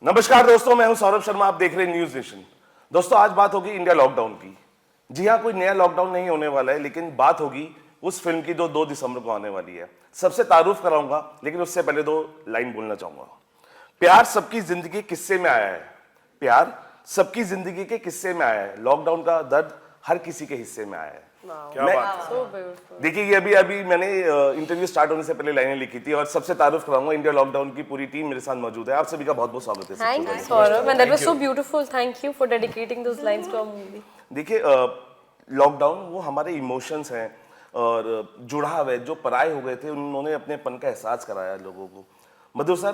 नमस्कार दोस्तों, मैं हूं सौरभ शर्मा। आप देख रहे हैं न्यूज नेशन। दोस्तों, आज बात होगी इंडिया लॉकडाउन की। जी हां, कोई नया लॉकडाउन नहीं होने वाला है, लेकिन बात होगी उस फिल्म की जो 2 दिसंबर को आने वाली है। सबसे तारुफ कराऊंगा, लेकिन उससे पहले 2 लाइन बोलना चाहूंगा। प्यार सबकी जिंदगी किस्से में आया है। प्यार सबकी जिंदगी के किस्से में आया है। लॉकडाउन का दर्द हर किसी के हिस्से में आया है। क्या बात है। देखिए, ये अभी मैंने इंटरव्यू स्टार्ट होने से पहले लाइनें लिखी थी और सबसे तारुफ कराऊंगा। इंडिया लॉकडाउन की पूरी टीम मेरे साथ मौजूद है। आप सभी का बहुत बहुत स्वागत है। Thank you, Saurabh, and that was so beautiful. Thank you for dedicating those lines to our movie. देखिए, लॉकडाउन वो हमारे इमोशंस हैं और जुड़ाव है जो पराये हो गए थे, उन्होंने अपनेपन का एहसास कराया लोगों को। Madhu sir,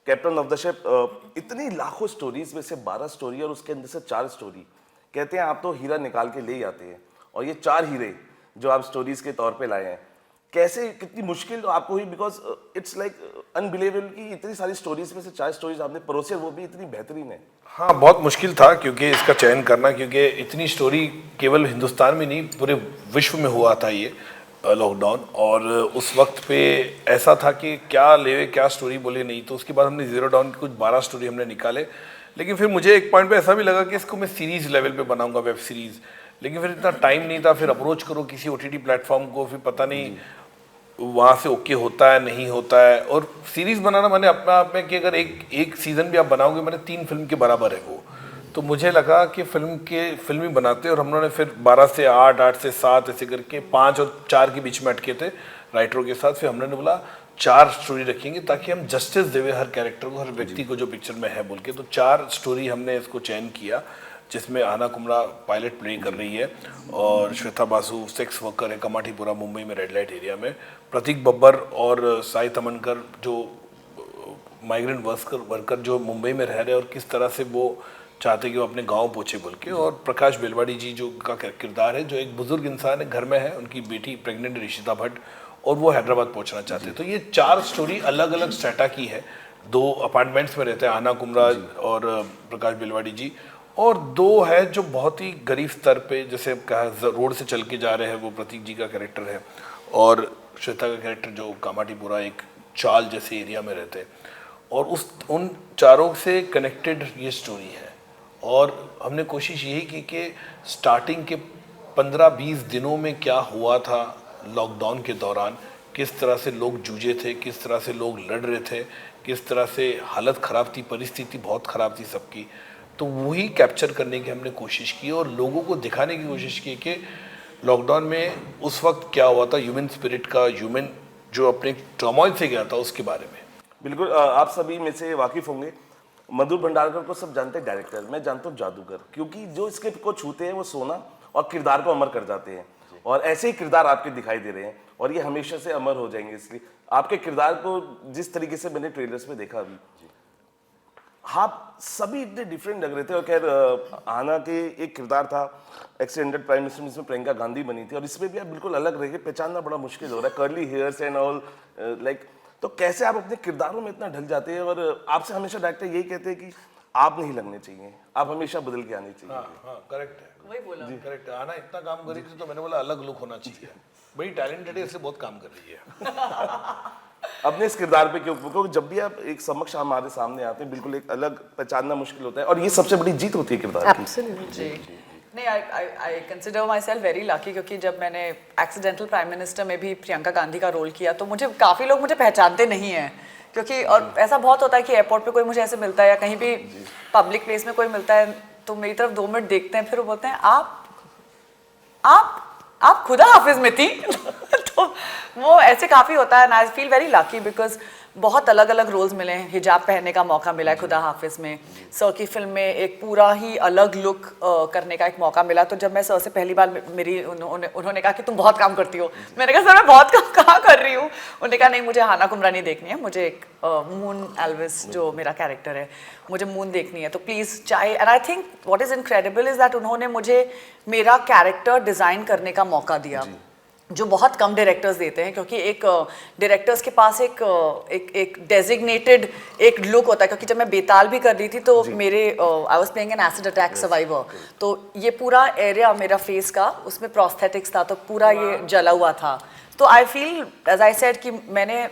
captain of the ship, इतनी लाखों स्टोरीज में से 12 स्टोरी और उसके अंदर से 4 स्टोरी। कहते हैं आप तो हीरा निकाल के ले ही आते हैं, और ये 4 हीरे जो आप स्टोरीज के तौर पे लाए हैं, कैसे, कितनी मुश्किल आपको हुई? बिकॉज इट्स लाइक अनबिलीवेबल कि इतनी सारी स्टोरीज में से 4 स्टोरीज आपने परोसे, वो भी इतनी बेहतरीन है। हाँ, बहुत मुश्किल था क्योंकि इसका चयन करना, क्योंकि इतनी स्टोरी केवल हिंदुस्तान में नहीं पूरे विश्व में हुआ था ये लॉकडाउन। और उस वक्त पे ऐसा था कि क्या ले क्या स्टोरी बोले नहीं, तो उसके बाद हमने जीरो डाउन की कुछ 12 स्टोरी हमने निकाले। लेकिन फिर मुझे एक पॉइंट पे ऐसा भी लगा कि इसको मैं सीरीज लेवल पे बनाऊंगा, वेब सीरीज। लेकिन फिर इतना टाइम नहीं था। फिर अप्रोच करो किसी OTT प्लेटफॉर्म को, फिर पता नहीं वहाँ से ओके होता है नहीं होता है। और सीरीज बनाना मैंने अपने आप में कि अगर एक सीजन भी आप बनाओगे, मैंने 3 फिल्म के बराबर है वो। तो मुझे लगा कि फिल्म ही बनाते। और हम लोगों ने फिर 12 से 8, 8 से 7 ऐसे करके 5 और 4 के बीच में अटके थे राइटरों के साथ। फिर हमने बोला 4 स्टोरी रखेंगे ताकि हम जस्टिस देवे हर कैरेक्टर को, हर व्यक्ति को जो पिक्चर में है बोल के। तो 4 स्टोरी हमने इसको चयन किया, जिसमें आना कुमरा पायलट प्ले कर रही है और श्वेता बासु सेक्स वर्कर है कमाटीपुरा मुंबई में, रेड लाइट एरिया में। प्रतीक बब्बर और साई तमनकर जो माइग्रेंट वर्कर जो मुंबई में रह रहे हैं और किस तरह से वो चाहते कि वो अपने गांव पहुंचे बोल के। और प्रकाश बेलवाड़ी जी जो का किरदार है, जो एक बुजुर्ग इंसान है, घर में है, उनकी बेटी प्रेग्नेंट है ऋषिता भट्ट, और वो हैदराबाद पहुंचना चाहते हैं। तो ये 4 स्टोरी अलग अलग स्ट्रेटा की है। 2 अपार्टमेंट्स में रहते हैं आना कुमरा और प्रकाश बेलवाड़ी जी, और 2 है जो बहुत ही गरीब स्तर पे, जैसे कहा रोड से चल के जा रहे हैं, वो प्रतीक जी का कैरेक्टर है, और श्वेता का कैरेक्टर जो कामाटीपुरा एक चाल जैसे एरिया में रहते हैं। और उन 4 से कनेक्टेड ये स्टोरी है। और हमने कोशिश यही की कि स्टार्टिंग के 15-20 दिनों में क्या हुआ था लॉकडाउन के दौरान, किस तरह से लोग जूझे थे, किस तरह से लोग लड़ रहे थे, किस तरह से हालत ख़राब थी, परिस्थिति बहुत ख़राब थी सबकी। तो वही कैप्चर करने की हमने कोशिश की और लोगों को दिखाने की कोशिश की कि लॉकडाउन में उस वक्त क्या हुआ था, ह्यूमन स्पिरिट का, ह्यूमन जो अपने टर्मोइल से गया था उसके बारे में। बिल्कुल, आप सभी में से वाकिफ होंगे, मधुर भंडारकर को सब जानते हैं डायरेक्टर, मैं जानता हूँ जादूगर, क्योंकि जो स्क्रिप्ट को छूते हैं वो सोना और किरदार को अमर कर जाते हैं। और ऐसे ही किरदार आपके दिखाई दे रहे हैं और ये हमेशा से अमर हो जाएंगे। इसलिए आपके किरदार को जिस तरीके से मैंने ट्रेलर्स में देखा अभी, आप सभी इतने डिफरेंट लग रहे थे। और खैर, आना के एक किरदार था एक्सीडेंटेड प्राइम मिनिस्टर, जिसमें प्रियंका गांधी बनी थी, और इसमें भी आप बिल्कुल अलग रहे, पहचानना बड़ा मुश्किल हो रहा है, curly hairs and all like. तो कैसे आप अपने किरदारों में इतना ढल जाते हैं? और आपसे हमेशा डायरेक्टर यही कहते हैं कि आप नहीं लगने चाहिए, आप हमेशा बदल के आने चाहिए। हाँ, करेक्ट है, वही बोला जी, करेक्ट है। आना इतना काम करी थी तो मैंने बोला अलग लुक होना चाहिए, बड़ी टैलेंटेड है, इससे बहुत काम कर रही है। अपने इस किरदार पे क्योंकि जब भी आप एक समक्ष हमारे सामने आते हैं, बिल्कुल एक अलग पहचानना मुश्किल होता है, और ये सबसे बड़ी जीत होती है किरदार की। Absolutely. नहीं, I consider my self very lucky, क्योंकि जब मैंने एक्सीडेंटल प्राइम मिनिस्टर में भी प्रियंका गांधी का रोल किया तो मुझे काफ़ी लोग मुझे पहचानते नहीं हैं, क्योंकि और ऐसा बहुत होता है कि एयरपोर्ट पे कोई मुझे ऐसे मिलता है या कहीं भी पब्लिक प्लेस में कोई मिलता है तो मेरी तरफ 2 मिनट देखते हैं, फिर वो बोलते हैं आप खुदा हाफिज में थी। तो वो ऐसे काफ़ी होता है। I feel very lucky because बहुत अलग अलग रोल्स मिले हैं। हिजाब पहनने का मौका मिला है खुदा हाफिज में, सर की फिल्म में एक पूरा ही अलग लुक करने का एक मौका मिला। तो जब मैं सर से पहली बार उन्होंने कहा कि तुम बहुत काम करती हो, मैंने कहा सर मैं बहुत काम कहाँ कर रही हूँ। उन्होंने कहा नहीं, मुझे हाना कुमरा नहीं देखनी है, मुझे एक मून एल्विस जो मेरा कैरेक्टर है, मुझे मून देखनी है, तो प्लीज़ चाहे। And I think what is incredible is that उन्होंने मुझे मेरा कैरेक्टर डिज़ाइन करने का मौका दिया, जो बहुत कम डायरेक्टर्स देते हैं, क्योंकि एक डायरेक्टर्स के पास एक डेजिग्नेटेड एक लुक होता है। क्योंकि जब मैं बेताल भी कर रही थी तो मेरे I was playing an acid attack survivor, तो ये पूरा एरिया मेरा फेस का उसमें प्रोस्थेटिक्स था, तो पूरा ये जला हुआ था। तो I feel as I said कि मैंने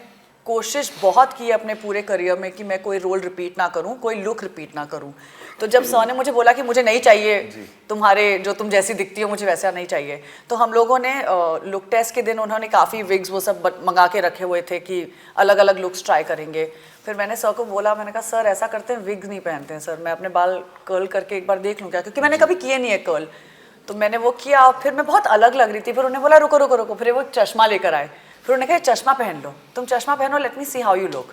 कोशिश बहुत की है अपने पूरे करियर में कि मैं कोई रोल रिपीट ना करूं, कोई लुक रिपीट ना करूं। तो जब सर ने मुझे बोला कि मुझे नहीं चाहिए तुम्हारे जो तुम जैसी दिखती हो, मुझे वैसा नहीं चाहिए, तो हम लोगों ने लुक टेस्ट के दिन उन्होंने काफ़ी विग्स वो सब मंगा के रखे हुए थे कि अलग अलग लुक्स ट्राई करेंगे। फिर मैंने सर को बोला, मैंने कहा सर ऐसा करते हैं, विग्स नहीं पहनते हैं सर, मैं अपने बाल कर्ल करके एक बार देख लूँ क्या, क्योंकि मैंने कभी किए नहीं है कर्ल। तो मैंने वो किया और फिर मैं बहुत अलग लग रही थी। फिर उन्होंने बोला रुको रुको रुको, फिर वो चश्मा लेकर आए। फिर उन्होंने कहा चश्मा पहन लो, तुम चश्मा पहनो, let me see how you look.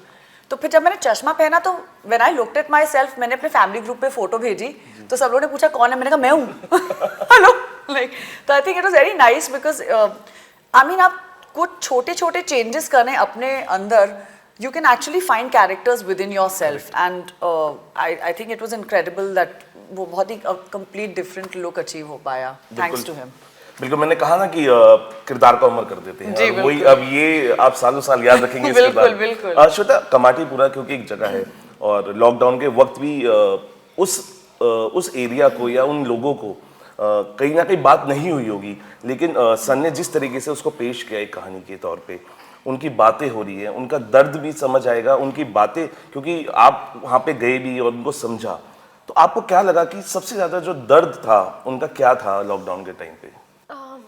तो फिर जब मैंने चश्मा पहना तो when I looked at my self, मैंने अपने फैमिली ग्रुप पे फोटो भेजी तो सब लोगों ने पूछा कौन है, मैंने कहा मैं हूँ। हेलो लाइक, तो I think it was very nice because I mean आप कुछ छोटे छोटे चेंजेस करें अपने अंदर, you can actually find characters within yourself and I think it was incredible that वो बहुत ही complete different look achieve हो पाया thanks to him। बिल्कुल, मैंने कहा ना कि किरदार को अमर कर देते हैं, जी, और वही अब ये आप सालों साल याद रखेंगे इस बिल्कुल, किरदार। बिल्कुल। श्वेता, कमाटीपुरा क्योंकि एक जगह है और लॉकडाउन के वक्त भी उस एरिया को या उन लोगों को कहीं ना कहीं बात नहीं हुई होगी, लेकिन सन ने जिस तरीके से उसको पेश किया एक कहानी के तौर पे, उनकी बातें हो रही है, उनका दर्द भी समझ आएगा, उनकी बातें, क्योंकि आप वहाँ पे गए भी और उनको समझा, तो आपको क्या लगा कि सबसे ज़्यादा जो दर्द था उनका क्या था लॉकडाउन के टाइम पे?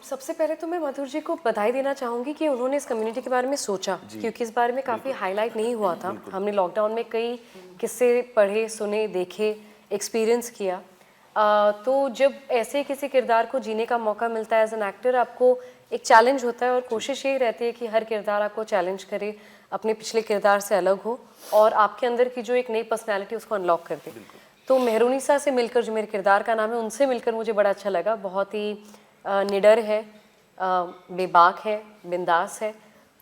सबसे पहले तो मैं मधुर जी को बधाई देना चाहूँगी कि उन्होंने इस कम्युनिटी के बारे में सोचा, क्योंकि इस बारे में काफ़ी हाईलाइट नहीं हुआ था। हमने लॉकडाउन में कई किस्से पढ़े, सुने, देखे, एक्सपीरियंस किया। तो जब ऐसे किसी किरदार को जीने का मौका मिलता है एज एन एक्टर, आपको एक चैलेंज होता है और कोशिश यही रहती है कि हर किरदार आपको चैलेंज करे, अपने पिछले किरदार से अलग हो और आपके अंदर की जो एक नई पर्सनैलिटी उसको अनलॉक कर दे। तो मेहरुनिसा से मिलकर, जो मेरे किरदार का नाम है, उनसे मिलकर मुझे बड़ा अच्छा लगा। बहुत ही निडर है, बेबाक है, बिंदास है,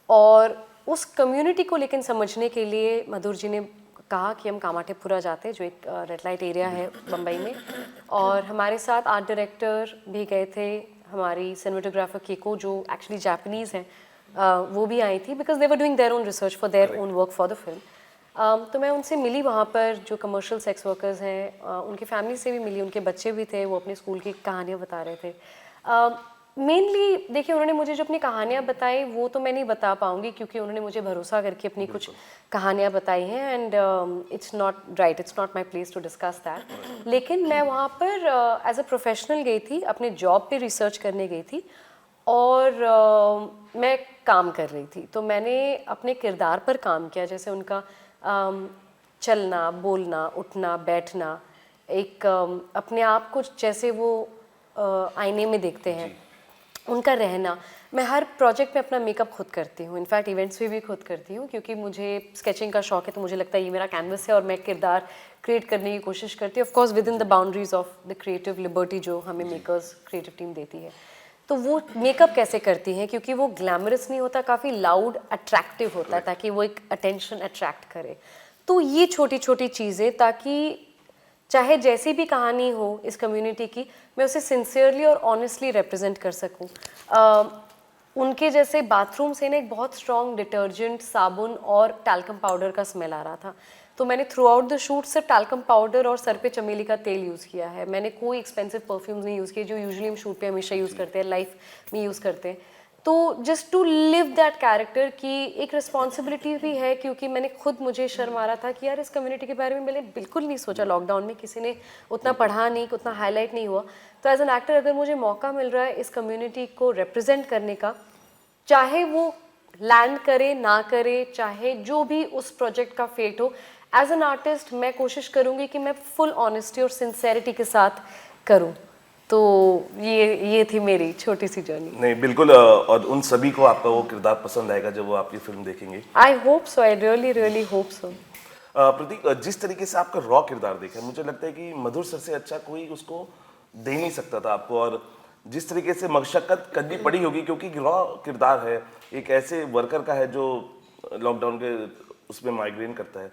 और उस कम्युनिटी को लेकिन समझने के लिए मधुर जी ने कहा कि हम कामाठीपुरा जाते हैं, जो एक रेड लाइट एरिया है बम्बई में, और हमारे साथ आर्ट डायरेक्टर भी गए थे, हमारी सिनेमेटोग्राफर केको जो एक्चुअली जापानीज़ हैं, वो भी आई थी because they were doing their own research for their own work for the film. तो मैं उनसे मिली वहाँ पर, जो कमर्शियल सेक्स वर्कर्स हैं, उनकी फैमिली से भी मिली, उनके बच्चे भी थे, वो अपने स्कूल की कहानियाँ बता रहे थे। मेनली देखिए, उन्होंने मुझे जो अपनी कहानियाँ बताई वो तो मैं नहीं बता पाऊँगी, क्योंकि उन्होंने मुझे भरोसा करके अपनी कुछ कहानियाँ बताई हैं, and it's not right, it's not my place to discuss that. लेकिन मैं वहाँ पर एज अ प्रोफेशनल गई थी, अपने जॉब पे रिसर्च करने गई थी, और मैं काम कर रही थी। तो मैंने अपने किरदार पर काम किया, जैसे उनका चलना, बोलना, उठना, बैठना, एक अपने आप को जैसे वो आईने में देखते हैं, उनका रहना। मैं हर प्रोजेक्ट में अपना मेकअप खुद करती हूँ, इनफैक्ट इवेंट्स में भी खुद करती हूँ, क्योंकि मुझे स्केचिंग का शौक है। तो मुझे लगता है ये मेरा कैनवस है और मैं किरदार क्रिएट करने की कोशिश करती हूँ, of course with in the boundaries of the creative liberty जो हमें मेकर्स क्रिएटिव टीम देती है। तो वो मेकअप कैसे करती हैं, क्योंकि वो ग्लैमरस नहीं होता, काफ़ी लाउड अट्रैक्टिव होता है, ताकि वो एक अटेंशन अट्रैक्ट करे। तो ये छोटी छोटी चीज़ें, ताकि चाहे जैसी भी कहानी हो इस कम्युनिटी की, मैं उसे सिंसियरली और ऑनेस्टली रिप्रेजेंट कर सकूं। उनके जैसे बाथरूम से ना एक बहुत स्ट्रॉन्ग डिटर्जेंट, साबुन और टैल्कम पाउडर का स्मेल आ रहा था। तो मैंने थ्रू आउट द शूट सिर्फ टैल्कम पाउडर और सर पे चमेली का तेल यूज़ किया है। मैंने कोई एक्सपेंसिव परफ्यूम्स नहीं यूज़ किए जो यूजुअली हम शूट पे हमेशा यूज़ करते हैं, लाइफ में यूज़ करते हैं। तो just to live that character की एक रिस्पॉन्सिबिलिटी भी है, क्योंकि मैंने खुद, मुझे शर्म आ रहा था कि यार इस कम्युनिटी के बारे में मैंने बिल्कुल नहीं सोचा। लॉकडाउन में किसी ने उतना पढ़ा नहीं, उतना हाईलाइट नहीं हुआ। तो एज एन एक्टर अगर मुझे मौका मिल रहा है इस कम्युनिटी को रिप्रेजेंट करने का, चाहे वो लैंड करे ना करे, चाहे जो भी उस प्रोजेक्ट का फेट हो, एज एन आर्टिस्ट मैं कोशिश करूँगी कि मैं फुल ऑनेस्टी और सिंसेरिटी के साथ करूँ। तो ये थी मेरी छोटी सी जर्नी। नहीं, बिल्कुल, और उन सभी को आपका वो किरदार पसंद आएगा जब वो आपकी फिल्म देखेंगे। I hope so, I really really hope so. Prateek, जिस तरीके से आपका रॉ किरदार देखा है, मुझे लगता है कि मधुर सर से अच्छा कोई उसको दे नहीं सकता था आपको, और जिस तरीके से मशक्कत करनी पड़ी होगी, क्योंकि रॉ किरदार है, एक ऐसे वर्कर का है जो लॉकडाउन के उसमें माइग्रेन करता है।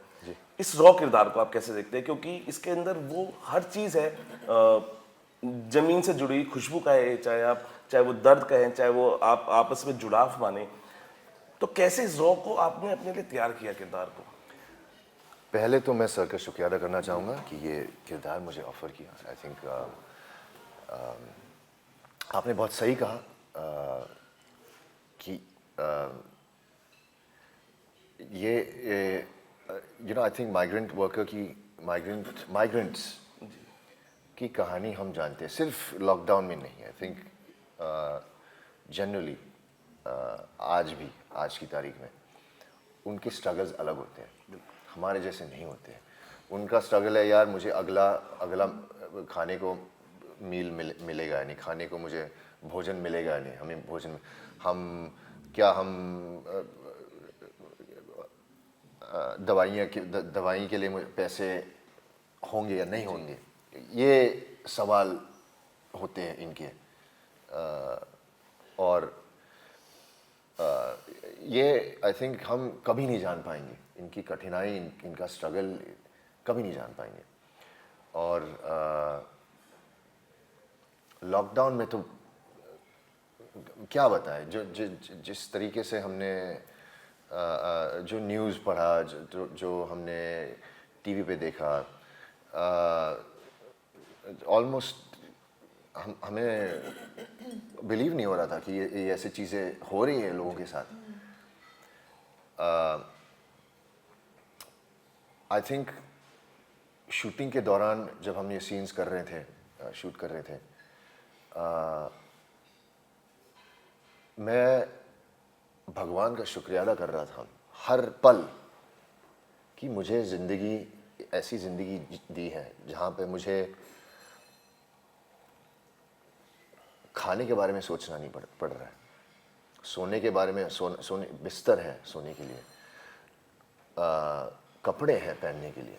इस रॉ किरदार को आप कैसे देखते हैं, क्योंकि इसके अंदर वो हर चीज़ है, जमीन से जुड़ी खुशबू का है, चाहे वो दर्द का है, चाहे वो आप आपस में जुड़ाव माने, तो कैसे इस रॉ को आपने अपने लिए तैयार किया किरदार को? पहले तो मैं सर का शुक्रिया अदा करना चाहूँगा कि ये किरदार मुझे ऑफ़र किया। आई थिंक आपने बहुत सही कहा कि ये you know I think migrant worker की माइग्रेंट्स की कहानी हम जानते हैं, सिर्फ लॉकडाउन में नहीं। आई थिंक जनरली आज की तारीख में उनके स्ट्रगल्स अलग होते हैं, हमारे जैसे नहीं होते हैं। उनका स्ट्रगल है यार, मुझे अगला खाने को मील मिलेगा नहीं, खाने को मुझे भोजन मिलेगा नहीं, हमें भोजन हम दवाई के लिए मुझे पैसे होंगे या नहीं होंगे, ये सवाल होते हैं इनके। और ये आई थिंक हम कभी नहीं जान पाएंगे, इनकी कठिनाई, इनका स्ट्रगल कभी नहीं जान पाएंगे। और लॉकडाउन में तो क्या बताएं, जिस तरीके से हमने जो न्यूज़ पढ़ा, जो हमने टीवी पे देखा, ऑलमोस्ट हमें बिलीव नहीं हो रहा था कि ये ऐसी चीज़ें हो रही हैं लोगों के साथ। आई थिंक शूटिंग के दौरान जब हम ये सीन्स कर रहे थे, शूट कर रहे थे, मैं भगवान का शुक्रिया अदा कर रहा था हर पल कि मुझे ऐसी ज़िंदगी दी है जहाँ पे मुझे खाने के बारे में सोचना नहीं पड़ रहा है, सोने के बारे में सोने बिस्तर है सोने के लिए, कपड़े हैं पहनने के लिए।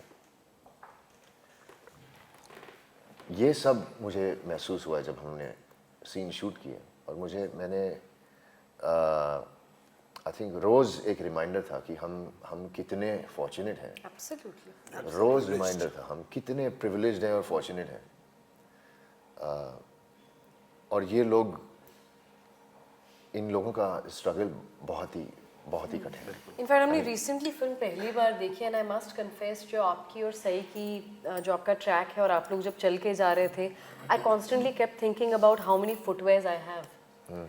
ये सब मुझे महसूस हुआ जब हमने सीन शूट किए। और मैंने आई थिंक रोज़ एक रिमाइंडर था कि हम कितने फॉर्चुनेट हैं। Absolutely. रोज़ रिमाइंडर था हम कितने प्रिविलेज्ड हैं और फॉर्चुनेट हैं। और ये लोग, इन लोगों का स्ट्रगल बहुत ही कठिन है। इनफैक्ट हमने रिसेंटली फिल्म पहली बार देखी एंड आई मस्ट कन्फेस, जो आपकी और सई की जो आपका ट्रैक है और आप लोग जब चल के जा रहे थे, आई constantly kept thinking about how many footwears I have.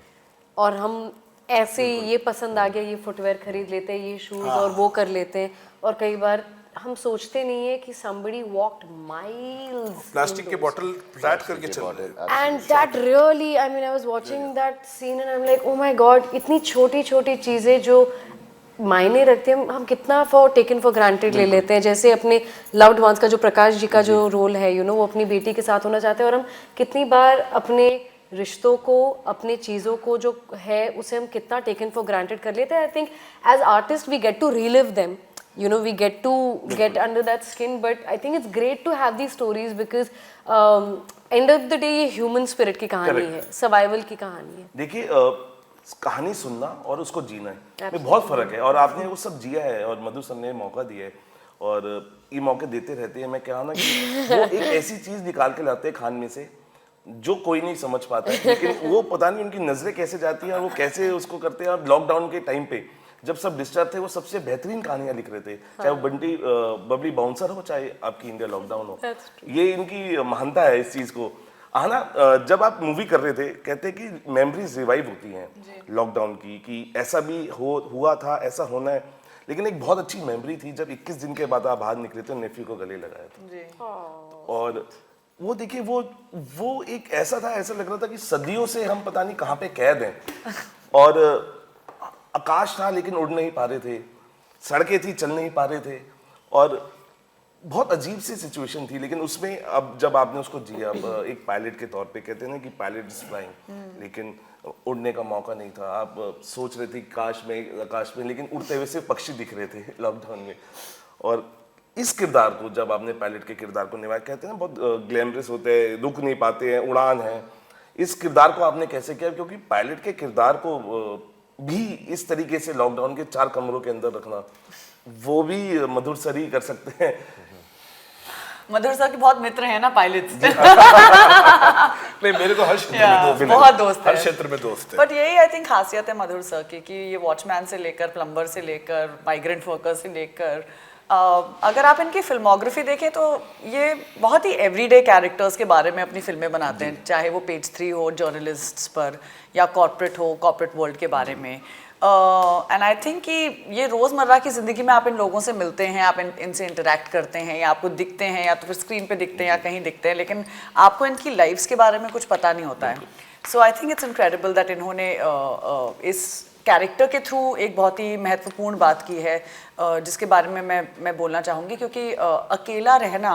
और हम ऐसे ये पसंद आ गया, ये फुटवेयर खरीद लेते हैं, ये शूज़ और वो कर लेते हैं, और कई बार हम सोचते नहीं है कि somebody walked miles प्लास्टिक के बॉटल फ्लैट करके चल रहे हैं। and that really, I mean, I was watching that scene and I'm like, oh my god, इतनी छोटी छोटी चीज़ें जो मायने रखते हैं, हम कितना टेकन फॉर ग्रांटेड ले लेते हैं। जैसे अपने लव्ड वंस का जो प्रकाश जी का जो रोल है, यू नो, वो अपनी बेटी के साथ होना चाहते हैं, और हम कितनी बार अपने रिश्तों को, अपने चीज़ों को जो है उसे हम कितना टेकन फॉर ग्रांटेड कर लेते हैं। I think as artist we get to relive them, you know, we get to get under that skin, but I think it's great to have these stories because end of the day ये human spirit की कहानी है, survival की कहानी है। देखिए कहानी सुनना और उसको जीना है में बहुत फर्क है, और आपने वो सब जिया है और मधु सर ने मौका दिया है, और ये मौके देते रहते हैं। मैं क्या ना कि वो एक ऐसी चीज़ निकाल के लाते हैं खान में से जो कोई नहीं समझ पाता है, लेकिन वो पता नहीं उनकी नज़रें कैसे जाती हैं और वो कैसे उसको करते हैं। और लॉकडाउन के टाइम पे जब सब डिस्टर्ब थे, वो सबसे बेहतरीन कहानियां लिख रहे थे, चाहे वो बंटी बबली बाउंसर हो, चाहे आपकी इंडिया लॉकडाउन हो। ये इनकी महानता है इस चीज़ को। ना जब आप मूवी कर रहे थे, कहते हैं कि मेमोरीज रिवाइव होती हैं लॉकडाउन की, कि ऐसा भी हुआ था, ऐसा होना है। लेकिन एक बहुत अच्छी मेमोरी थी जब 21 दिन के बाद आप बाहर निकले थे, नेफ्यू को गले लगाया था। और वो देखिए, वो एक ऐसा था, ऐसा लग रहा था कि सदियों से हम पता नहीं कहाँ पे कैद हैं। और आकाश था लेकिन उड़ नहीं पा रहे थे, सड़कें थी चल नहीं पा रहे थे, और बहुत अजीब सी सिचुएशन थी। लेकिन उसमें अब जब आपने उसको जिया, अब एक पायलट के तौर पे कहते हैं ना कि पायलट इज फ्लाइंग, लेकिन उड़ने का मौका नहीं था। आप सोच रहे थे आकाश में, लेकिन उड़ते हुए सिर्फ पक्षी दिख रहे थे लॉकडाउन में। और इस किरदार को जब आपने पायलट के किरदार को निभाया, कहते हैं ना बहुत ग्लैमरस होते हैं, रुक नहीं पाते हैं, उड़ान है। इस किरदार को आपने कैसे किया? क्योंकि पायलट के किरदार को भी इस तरीके से लॉकडाउन के 4 कमरों के अंदर रखना, वो भी मधुर सर ही कर सकते हैं। मधुर सर के बहुत मित्र हैं ना पायलट्स। नहीं, मेरे तो हर क्षेत्र में दोस्त हैं, बहुत दोस्त हैं, हर क्षेत्र में दोस्त हैं। बट यही आई थिंक खासियत है मधुर सर की, कि ये वॉचमैन से लेकर, प्लम्बर से लेकर, माइग्रेंट वर्कर से लेकर, अगर आप इनकी फिल्मोग्राफी देखें तो ये बहुत ही एवरीडे कैरेक्टर्स के बारे में अपनी फिल्में बनाते हैं, चाहे वो पेज 3 हो जर्नलिस्ट्स पर, या कॉर्पोरेट हो, कॉर्पोरेट वर्ल्ड के बारे में। एंड आई थिंक कि ये रोज़मर्रा की ज़िंदगी में आप इन लोगों से मिलते हैं, आप इनसे इंटरेक्ट करते हैं, या आपको दिखते हैं, या तो फिर स्क्रीन पे दिखते हैं या कहीं दिखते हैं, लेकिन आपको इनकी लाइफ्स के बारे में कुछ पता नहीं होता है. So I think it's incredible that इन्होंने इस कैरेक्टर के थ्रू एक बहुत ही महत्वपूर्ण बात की है, जिसके बारे में मैं बोलना चाहूँगी, क्योंकि अकेला रहना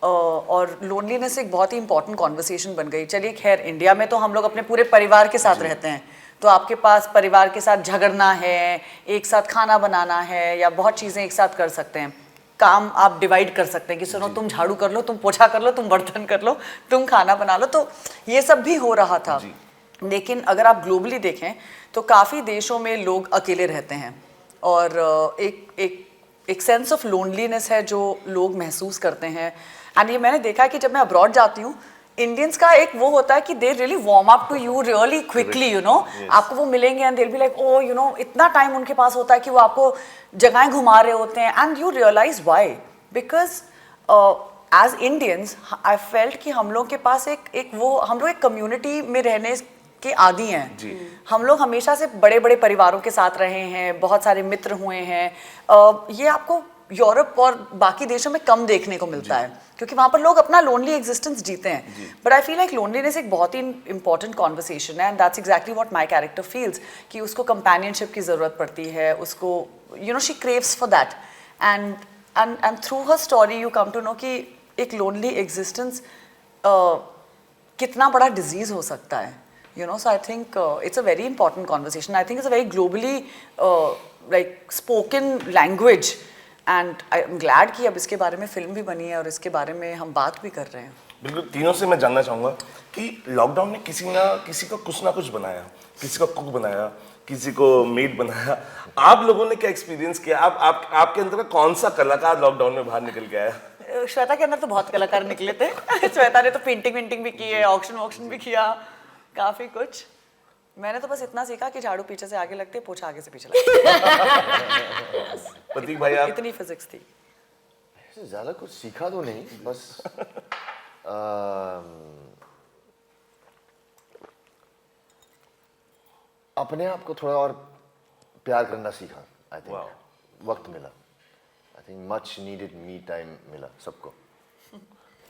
और लोनलीनेस एक बहुत ही इंपॉर्टेंट कॉन्वर्सेशन बन गई. चलिए खैर, इंडिया में तो हम लोग अपने पूरे परिवार के साथ रहते हैं, तो आपके पास परिवार के साथ झगड़ना है, एक साथ खाना बनाना है, या बहुत चीज़ें एक साथ कर सकते हैं. काम आप डिवाइड कर सकते हैं कि सुनो तुम झाड़ू कर लो, तुम पोछा कर लो, तुम बर्तन कर लो, तुम खाना बना लो. तो ये सब भी हो रहा था. लेकिन अगर आप ग्लोबली देखें तो काफ़ी देशों में लोग अकेले रहते हैं, और एक सेंस ऑफ लोनलीनेस है जो लोग महसूस करते हैं. एंड ये मैंने देखा है कि जब मैं अब्रॉड जाती हूँ, इंडियंस का एक वो होता है कि they really warm up to you really quickly, you know. आपको वो मिलेंगे and they will be like, oh you know, इतना टाइम उनके पास होता है कि वो आपको जगहें घुमा रहे होते हैं. And you realise why, because as Indians I felt कि हम लोग के पास हम लोग एक कम्युनिटी में रहने के आदी हैं. हम लोग हमेशा से बड़े बड़े परिवारों के साथ रहे हैं, बहुत सारे मित्र हुए हैं. ये आपको यूरोप और बाकी देशों में कम देखने को मिलता है, क्योंकि वहाँ पर लोग अपना लोनली एग्जिस्टेंस जीते हैं. But I feel like loneliness एक बहुत ही इंपॉर्टेंट कॉन्वर्सेशन है, and that's exactly what my character feels, कि उसको कंपेनियनशिप की ज़रूरत पड़ती है, उसको you know she craves for that. And through her story you come to know कि एक लोनली एग्जिस्टेंस कितना बड़ा डिजीज़ हो सकता है. You know, so I think it's a very important conversation. I think it's a very globally like spoken language, and I'm glad कि अब इसके बारे में फिल्म भी बनी है और इसके बारे में हम बात भी कर रहे हैं. बिल्कुल. तीनों से मैं जानना चाहूँगा कि लॉकडाउन में किसी का कुछ ना कुछ बनाया, किसी का कुक बनाया, किसी को मेड बनाया. आप लोगों ने क्या एक्सपीरियंस किया? आपके अंदर का कौन सा कलाकार लॉकडाउन में बाहर निकल के आया? श्वेता के अंदर तो बहुत कलाकार निकले थे. श्वेता ने तो पेंटिंग भी की है, ऑक्शन भी किया, काफी कुछ. मैंने तो बस इतना सीखा कि झाड़ू पीछे से आगे लगती है, पोछा आगे से पीछे लगता है. प्रतीक भाई, आप? इतनी फिजिक्स थी. ज्यादा कुछ सीखा तो नहीं, बस अपने आप को थोड़ा और प्यार करना सीखा. आई थिंक वक्त मिला. I think much needed me time मिला सबको.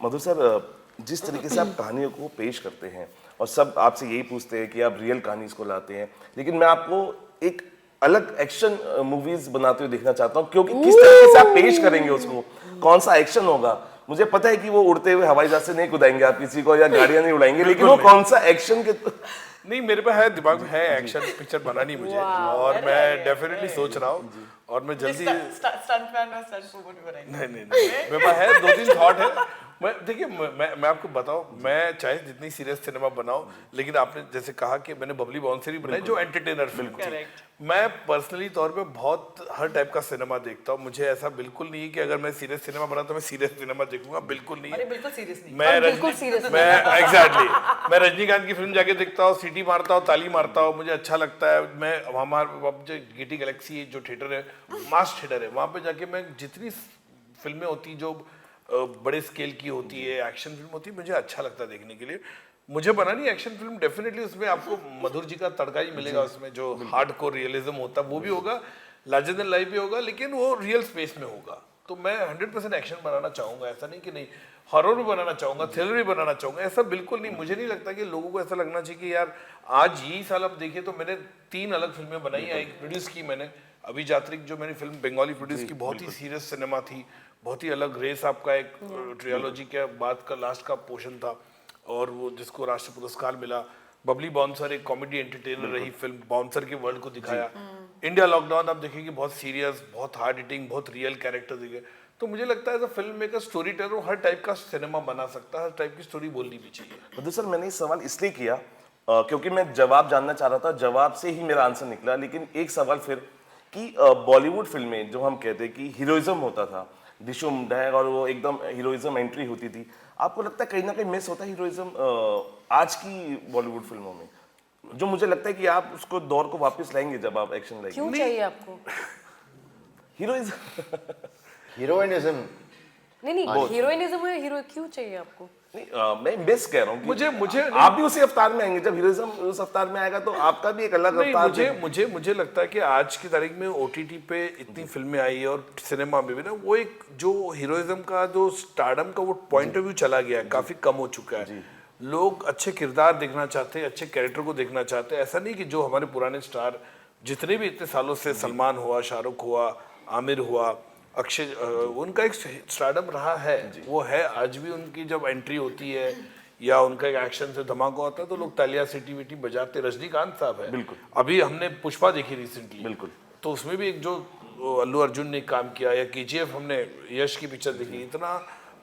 मधु सर, जिस तरीके से आप कहानियों को पेश करते हैं और सब आपसे यही पूछते हैं कि आप रियल कहानी इसको लाते हैं, लेकिन मैं आपको एक अलग एक्शन मूवीज बनाते हुए देखना चाहता हूँ, क्योंकि किस तरीके से आप पेश करेंगे उसको, कौन सा एक्शन होगा. मुझे पता है कि वो उड़ते हुए हवाई जहाज से नहीं कुदाएंगे आप किसी को, या गाड़ियां नहीं उड़ाएंगे, लेकिन वो कौन सा एक्शन के नहीं, मेरे पे है, दिमाग में है एक्शन पिक्चर बनानी मुझे, और मैं डेफिनेटली सोच रहा हूँ, और मैं जल्दी नहीं, मेरे पास है 2-3 थॉट है. देखिए, मैं आपको बताऊं, मैं चाहे जितनी सीरियस सिनेमा बनाऊं, लेकिन आपने जैसे कहा कि मैंने बबली बाउंसरी बनाई जो एंटरटेनर फिल्म थी. मैं पर्सनली तौर पे बहुत हर टाइप का सिनेमा देखता हूँ. मुझे ऐसा बिल्कुल नहीं है कि अगर मैं सीरियस सिनेमा बना तो मैं सीरियस सिनेमा देखूंगा, बिल्कुल नहीं है. बिल्कुल सीरियस नहीं. मैं एग्जैक्टली मैं रजनीकांत की फिल्म जाके देखता हूँ, सीटी मारता हूँ, ताली मारता हूँ, मुझे अच्छा लगता है. मैं हमारे गेटी गैलेक्सी जो थिएटर है, मास थिएटर है, वहाँ पे जाके मैं जितनी फिल्में होती जो बड़े स्केल की होती है, एक्शन फिल्म होती है, मुझे अच्छा लगता है देखने के लिए. मुझे बनानी एक्शन फिल्म, डेफिनेटली उसमें आपको मधुर जी का तड़का ही मिलेगा. उसमें जो हार्डकोर रियलिज्म होता है वो भी होगा, लार्जर देन लाइफ भी होगा, लेकिन वो रियल स्पेस में होगा. तो मैं 100% एक्शन बनाना चाहूँगा. ऐसा नहीं कि नहीं, हॉरर भी बनाना चाहूँगा, थ्रिलर भी बनाना चाहूँगा, ऐसा बिल्कुल नहीं. मुझे नहीं लगता कि लोगों को ऐसा लगना चाहिए कि यार आज यही साल आप देखिए तो मैंने 3 अलग फिल्में बनाई हैं. एक प्रोड्यूस की मैंने अभी जात्रिक, जो मैंने फिल्म बंगाली प्रोड्यूस की, बहुत ही सीरियस सिनेमा थी, बहुत ही अलग. रेस आपका एक ट्रियोलॉजी के बाद का लास्ट का पोर्शन था, और वो जिसको राष्ट्रीय पुरस्कार मिला. बबली बाउंसर एक कॉमेडी एंटरटेनर रही फिल्म, बाउंसर के वर्ल्ड को दिखाया. इंडिया लॉकडाउन आप देखिए कि बहुत सीरियस, बहुत हार्ड हिटिंग, बहुत रियल कैरेक्टर दिखे. तो मुझे लगता है फिल्म मेकर, स्टोरी टेलर हर टाइप का सिनेमा बना सकता है, हर टाइप की स्टोरी बोलनी भी चाहिए. मधु सर, मैंने ये सवाल इसलिए किया क्योंकि मैं जवाब जानना चाह रहा था, जवाब से ही मेरा आंसर निकला. लेकिन एक सवाल फिर कि बॉलीवुड फिल्में जो हम कहते हैं कि हीरोइज्म होता था, डिशुम डैग, और वो एकदम हीरोइज्म एंट्री होती थी, आपको लगता है कहीं ना कहीं मिस होता है हीरोइज्म आज की बॉलीवुड फिल्मों में? जो मुझे लगता है कि आप उसको दौर को वापस लाएंगे जब आप एक्शन लाएंगे. क्यों चाहिए आपको हीरोइज्म? हीरोइनिज्म नहीं हीरोइनिज्म है, हीरो क्यों चाहिए आपको? नहीं मैं बेस कह रहा हूँ कि मुझे आप भी उसी अवतार में आएंगे, जब हीरोइज्म उस अवतार में आएगा तो आपका भी एक अलग नहीं, अवतार मुझे लगता है कि आज की तारीख में ओटीटी पे इतनी फिल्में आई है और सिनेमा में भी ना, वो एक जो हीरोइज्म का जो स्टारडम का वो पॉइंट ऑफ व्यू चला गया है, काफी कम हो चुका है। लोग अच्छे किरदार देखना चाहते हैं, अच्छे कैरेक्टर को देखना चाहते हैं। ऐसा नहीं कि जो हमारे पुराने स्टार जितने भी इतने सालों से, सलमान हुआ, शाहरुख हुआ, आमिर हुआ, अक्षय, उनका एक स्टारडम रहा है, वो है आज भी। उनकी जब एंट्री होती है या उनका एक एक्शन से धमाका होता है तो लोग तालियां सीटी वीटी बजाते। रजनीकांत साहब है, बिल्कुल। अभी हमने पुष्पा देखी रिसेंटली, बिल्कुल, तो उसमें भी एक जो अल्लू अर्जुन ने काम किया, या केजीएफ हमने यश की पिक्चर देखी, इतना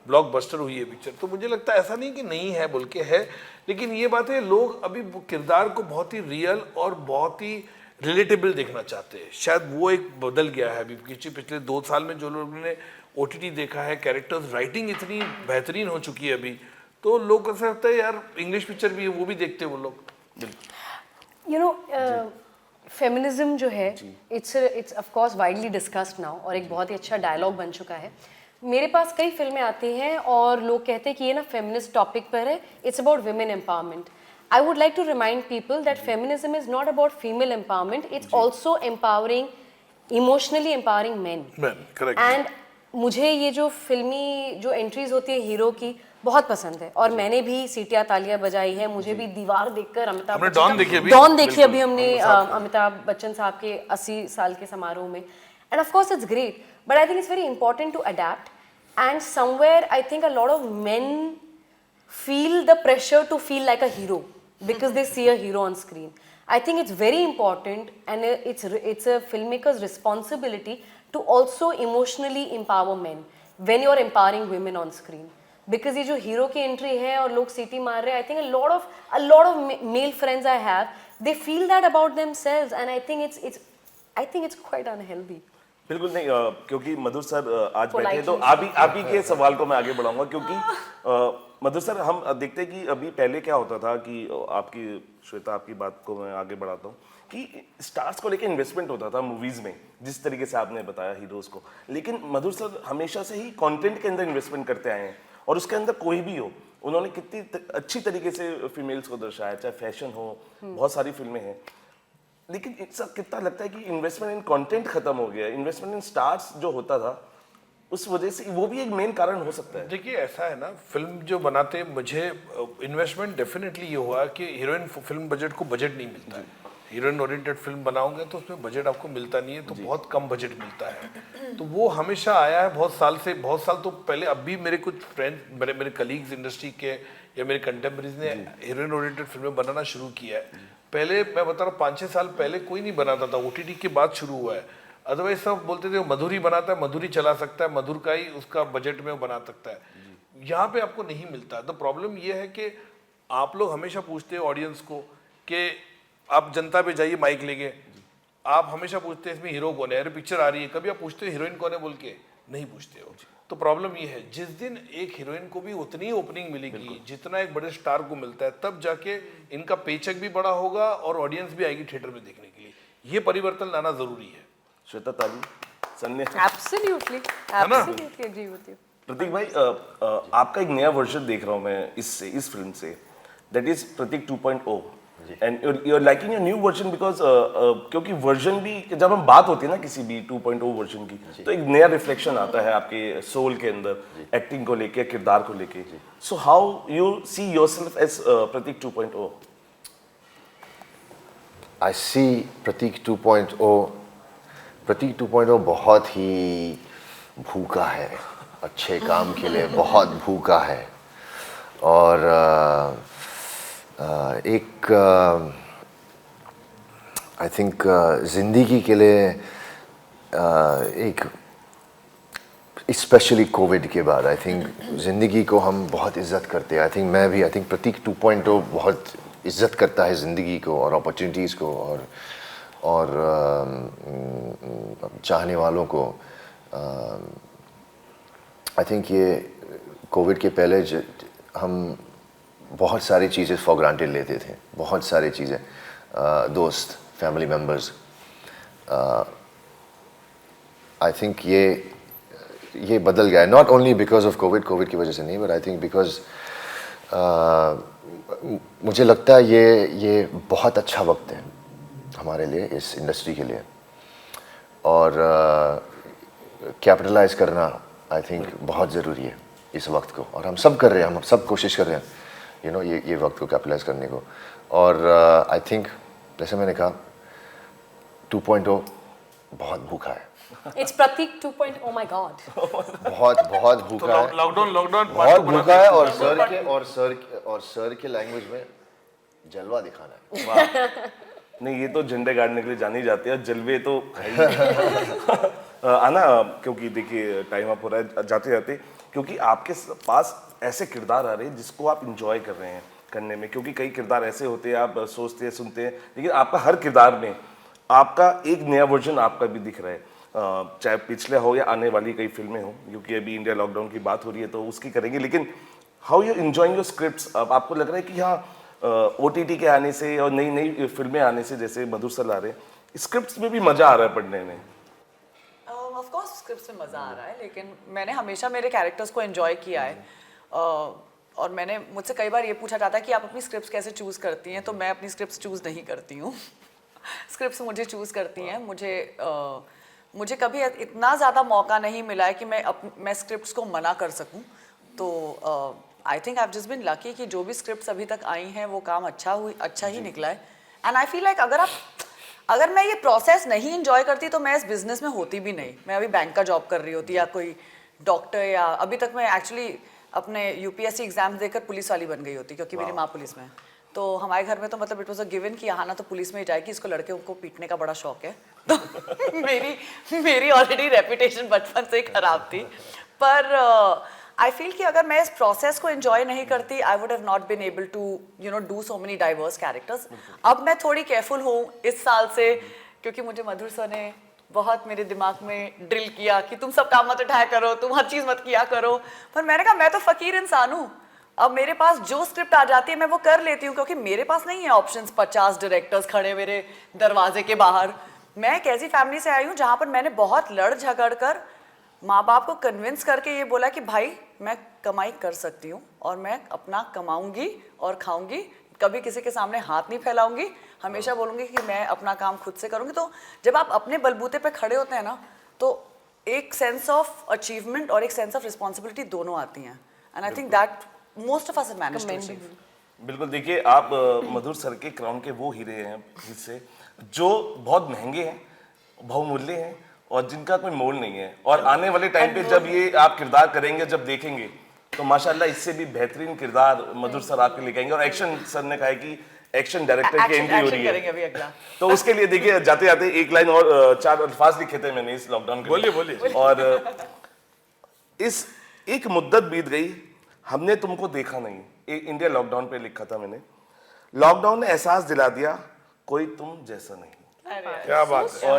ब्लॉकबस्टर हुई है पिक्चर। तो मुझे लगता है ऐसा नहीं कि नहीं है, बोल के है, लेकिन ये बात है लोग अभी किरदार को बहुत ही रियल और बहुत ही रिलेटेबल देखना चाहते हैं। शायद वो एक बदल गया है अभी पिछले 2 साल में। जो लोगों ने ओटीटी देखा है, कैरेक्टर्स राइटिंग इतनी बेहतरीन हो चुकी है अभी, तो लोग ऐसा लगता है यार इंग्लिश पिक्चर भी है, वो भी देखते हैं वो लोग। यू नो फेमिनिज्म जो है it's of course widely discussed now, और एक बहुत ही अच्छा डायलॉग बन चुका है। मेरे पास कई फिल्में आती हैं और लोग कहते हैं कि ये ना फेमिनिस्ट टॉपिक पर है, it's about women empowerment. I would like to remind people that feminism is not about female empowerment, it's also empowering, emotionally empowering men. Correct. And मुझे ये जो फिल्मी जो एंट्रीज होती है हीरो की बहुत पसंद है, और मैंने भी सीटियां तालियां बजाई है। मुझे भी दीवार देखकर अमिताभ हमने बच्चन डॉन देखी अभी हमने अमिताभ बच्चन साहब के 80 साल के समारोह में, and of course it's great, but I think it's very important to adapt, and somewhere I think a lot of men feel the pressure to feel like a hero because they see a hero on screen. I think it's very important, and it's a filmmaker's responsibility to also emotionally empower men when you're empowering women on screen. Because ये जो hero की entry है और लोग सीटी मार रहे हैं, I think a lot of male friends I have, they feel that about themselves, and I think it's quite unhealthy. बिल्कुल नहीं, क्योंकि मधुर सर आज बैठे हैं, तो आप ही के सवाल को मैं आगे बढ़ाऊंगा, क्योंकि मधुर सर हम देखते हैं कि अभी पहले क्या होता था कि आपकी श्वेता, आपकी बात को मैं आगे बढ़ाता हूँ कि स्टार्स को लेकर इन्वेस्टमेंट होता था मूवीज में, जिस तरीके से आपने बताया हीरोज को, लेकिन मधुर सर हमेशा से ही कंटेंट के अंदर इन्वेस्टमेंट करते आए हैं, और उसके अंदर कोई भी हो, उन्होंने कितनी अच्छी तरीके से फीमेल्स को दर्शाया, चाहे फैशन हो, बहुत सारी फिल्में हैं। लेकिन इसका कितना लगता है कि इन्वेस्टमेंट इन कंटेंट खत्म हो गया, इन्वेस्टमेंट इन स्टार्स जो होता था उस वजह से वो भी एक मेन कारण हो सकता है। देखिए ऐसा है ना, फिल्म जो बनाते, मुझे इन्वेस्टमेंट डेफिनेटली ये हुआ कि हीरोइन फिल्म बजट को बजट नहीं मिलता है। हीरोइन ओरिएंटेड फिल्म बनाओगे तो उसमें बजट आपको मिलता नहीं है, तो बहुत कम बजट मिलता है। तो वो हमेशा आया है बहुत साल से, बहुत साल तो पहले। अब भी मेरे कुछ फ्रेंड्स, मेरे कलीग्स इंडस्ट्री के या मेरे कंटेम्परेरीज ने हीरोइन ओरिएंटेड फिल्में बनाना शुरू किया है। पहले मैं बता रहा हूँ 5-6 साल पहले कोई नहीं बनाता था, ओटीटी के बाद शुरू हुआ है। अदरवाइज सब बोलते थे मधुर ही बनाता है, मधुर ही चला सकता है, मधुर का ही उसका बजट में वो बना सकता है। यहाँ पे आपको नहीं मिलता। तो प्रॉब्लम ये है कि आप लोग हमेशा पूछते हैं ऑडियंस को कि आप जनता पे जाइए माइक लेके, आप हमेशा पूछते हैं इसमें हीरो कौन है, अरे पिक्चर आ रही है, कभी आप पूछते हो हीरोइन कौन है बोल के? नहीं पूछते हो। तो प्रॉब्लम ये है, जिस दिन एक हीरोइन को भी उतनी ओपनिंग मिलेगी जितना एक बड़े स्टार को मिलता है, तब जाके इनका पेचेक भी बड़ा होगा और ऑडियंस भी आएगी थिएटर में देखने के लिए। ये परिवर्तन लाना जरूरी है। श्वेता, ताली सन्ने। Absolutely agree with you. प्रतीक भाई, आपका एक नया वर्जन देख रहा हूँ मैं इस फिल्म से, that is Prateek 2.0, and you are liking your new version because क्योंकि वर्जन भी, जब हम बात होती है ना किसी भी 2.0 वर्जन की, तो एक नया रिफ्लेक्शन आता है आपके सोल के अंदर, एक्टिंग को लेके, किरदार को लेके। So how you see yourself as Prateek 2.0? I see Prateek 2.0, Prateek 2.0 बहुत ही भूखा है, अच्छे काम के लिए बहुत भूखा है, और एक आई थिंक ज़िंदगी के लिए एक स्पेशली कोविड के बाद आई थिंक ज़िंदगी को हम बहुत इज़्ज़त करते हैं। आई थिंक प्रतीक 2.0 बहुत इज़्ज़त करता है ज़िंदगी को और अपॉर्चुनिटीज़ को और चाहने वालों को। आई थिंक ये कोविड के पहले हम बहुत सारी चीज़ें फॉर ग्रांटेड लेते थे, बहुत सारी चीज़ें, दोस्त, फैमिली मेम्बर्स। आई थिंक ये ये बदल गया है, not only because of Covid की वजह से नहीं, बट आई थिंक बिकॉज मुझे लगता है ये बहुत अच्छा वक्त है हमारे लिए, इस इंडस्ट्री के लिए, और कैपिटलाइज करना आई थिंक बहुत ज़रूरी है इस वक्त को, और हम सब कर रहे हैं, हम सब कोशिश कर रहे हैं यू नो ये वक्त को कैपिटलाइज करने को। और आई थिंक जैसे मैंने कहा 2.0 बहुत भूखा है, it's Prateek 2.0, oh my god. बहुत भूखा है, लॉकडाउन बहुत भूखा है, और सर के लैंग्वेज में जलवा दिखाना है। वाह। नहीं, ये तो झंडे गाड़ने के लिए जानी जाती है, जलवे तो है ही। आना, क्योंकि देखिए टाइम अप हो रहा है जाते जाते, क्योंकि आपके पास ऐसे किरदार आ रहे हैं जिसको आप इंजॉय कर रहे हैं करने में, क्योंकि कई किरदार ऐसे होते हैं आप सोचते हैं सुनते हैं, लेकिन आपका हर किरदार में आपका एक नया वर्जन आपका भी दिख रहा है, चाहे पिछले हो या आने वाली कई फिल्में हो, क्योंकि अभी इंडिया लॉकडाउन की बात हो रही है तो उसकी करेंगे, लेकिन how you enjoying your scripts? अब आपको लग रहा है कि हाँ OTT के आने से और नई नई फिल्में आने से, जैसे मधुर सर आ रहे हैं, स्क्रिप्ट्स में भी मजा आ रहा है पढ़ने में? ऑफ कोर्स स्क्रिप्ट्स में मज़ा आ रहा है, लेकिन मैंने हमेशा मेरे कैरेक्टर्स को एंजॉय किया है। और मैंने मुझसे कई बार ये पूछा जाता है कि आप अपनी स्क्रिप्ट्स कैसे चूज़ करती हैं, तो मैं अपनी स्क्रिप्ट्स चूज़ नहीं करती हूँ। स्क्रिप्ट्स मुझे चूज़ करती हैं। मुझे कभी इतना ज़्यादा मौका नहीं मिला है कि मैं स्क्रिप्ट्स को मना कर सकूं, तो I think I have just been lucky कि जो भी स्क्रिप्ट्स अभी तक आई हैं वो काम अच्छा ही निकला है। एंड आई फील लाइक अगर मैं ये प्रोसेस नहीं इंजॉय करती तो मैं इस बिजनेस में होती भी नहीं। मैं अभी बैंक का जॉब कर रही होती या कोई डॉक्टर, या अभी तक मैं एक्चुअली अपने UPSC एग्जाम्स देकर पुलिस वाली बन गई होती, क्योंकि मेरी माँ पुलिस में है। तो हमारे घर में तो मतलब इट वाज अ गिवन कि यहाँ ना तो पुलिस में ही जाएगी, इसको लड़के को पीटने का बड़ा शौक है। तो मेरी ऑलरेडी रेपुटेशन बचपन से ही खराब थी। पर आई फील कि अगर मैं इस प्रोसेस को एंजॉय नहीं करती, I would have not been able to you know do so many diverse characters. अब मैं थोड़ी केयरफुल हूँ इस साल से, क्योंकि मुझे मधुर सर ने बहुत मेरे दिमाग में ड्रिल किया कि तुम सब काम मत उठाया करो, तुम हर चीज़ मत किया करो। पर मैंने कहा मैं तो फकीर इंसान हूँ, अब मेरे पास जो स्क्रिप्ट आ जाती है मैं वो कर लेती हूँ, क्योंकि मेरे पास नहीं है ऑप्शंस 50 डायरेक्टर्स खड़े मेरे दरवाजे के बाहर। मैं एक ऐसी फैमिली से आई हूँ जहाँ पर मैंने बहुत लड़ झगड़ कर माँ बाप को कन्विंस करके ये बोला कि भाई मैं कमाई कर सकती हूँ और मैं अपना कमाऊंगी और खाऊंगी, कभी किसी के सामने हाथ नहीं फैलाऊंगी, हमेशा बोलूँगी कि मैं अपना काम खुद से करूँगी। तो जब आप अपने बलबूते पे खड़े होते हैं ना, तो एक सेंस ऑफ अचीवमेंट और एक सेंस ऑफ रिस्पॉन्सिबिलिटी दोनों आती हैं। And I think that most of us have managed to achieve. बिल्कुल। देखिए आप मधुर सर के क्राउन के वो हीरे हैं हिस्से जो बहुत महंगे हैं, बहुमूल्य हैं और जिनका कोई मोल नहीं है। और आने वाले टाइम पे जब ये आप किरदार करेंगे, जब देखेंगे तो माशाल्लाह इससे भी बेहतरीन किरदार मधुर सर आपके लेके आएंगे। और एक्शन, सर ने कहा है कि एक्शन डायरेक्टर की एंट्री हो रही है अभी अगला। तो उसके लिए देखिए जाते जाते एक लाइन और 4 अल्फाज लिखे थे मैंने इस लॉकडाउन के। बोलिए। और इस एक मुद्दत बीत गई, हमने तुमको देखा नहीं, एक इंडिया लॉकडाउन पे लिखा था मैंने। लॉकडाउन ने एहसास दिला दिया कोई तुम जैसा नहीं। क्या बात है।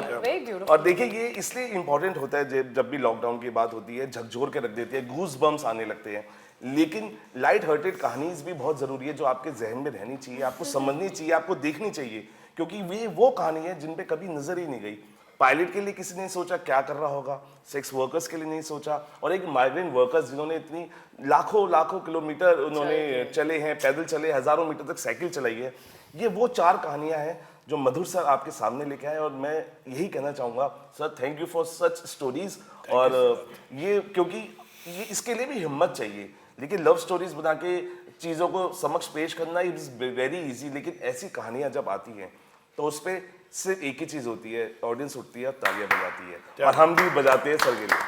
और देखिए ये इसलिए इम्पोर्टेंट होता है जब भी लॉकडाउन की बात होती है, झकझोर के रख देती है, गूज बम्स आने लगते हैं। लेकिन लाइट हार्टेड कहानीज भी बहुत जरूरी है जो आपके जहन में रहनी चाहिए, आपको समझनी चाहिए, आपको देखनी चाहिए, क्योंकि वो कहानी है जिन पे कभी नजर ही नहीं गई। पायलट के लिए किसी ने सोचा क्या कर रहा होगा, सेक्स वर्कर्स के लिए नहीं सोचा, और एक माइग्रेंट वर्कर्स जिन्होंने इतनी लाखों किलोमीटर उन्होंने चले हैं, पैदल चले, हजारों मीटर तक साइकिल चलाई है। ये वो 4 कहानियां हैं जो मधुर सर आपके सामने लेके आए। और मैं यही कहना चाहूँगा sir, thank you for such stories. और ये क्योंकि ये इसके लिए भी हिम्मत चाहिए, लेकिन लव स्टोरीज बना के चीज़ों को समक्ष पेश करना इज वेरी इजी। लेकिन ऐसी कहानियाँ जब आती हैं तो उस पर सिर्फ एक ही चीज़ होती है, ऑडियंस उठती है, तालियां बजाती है, और हम भी बजाते हैं सर के लिए।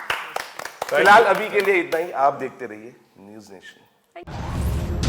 फिलहाल अभी के लिए इतना ही। आप देखते रहिए न्यूज़ नेशन।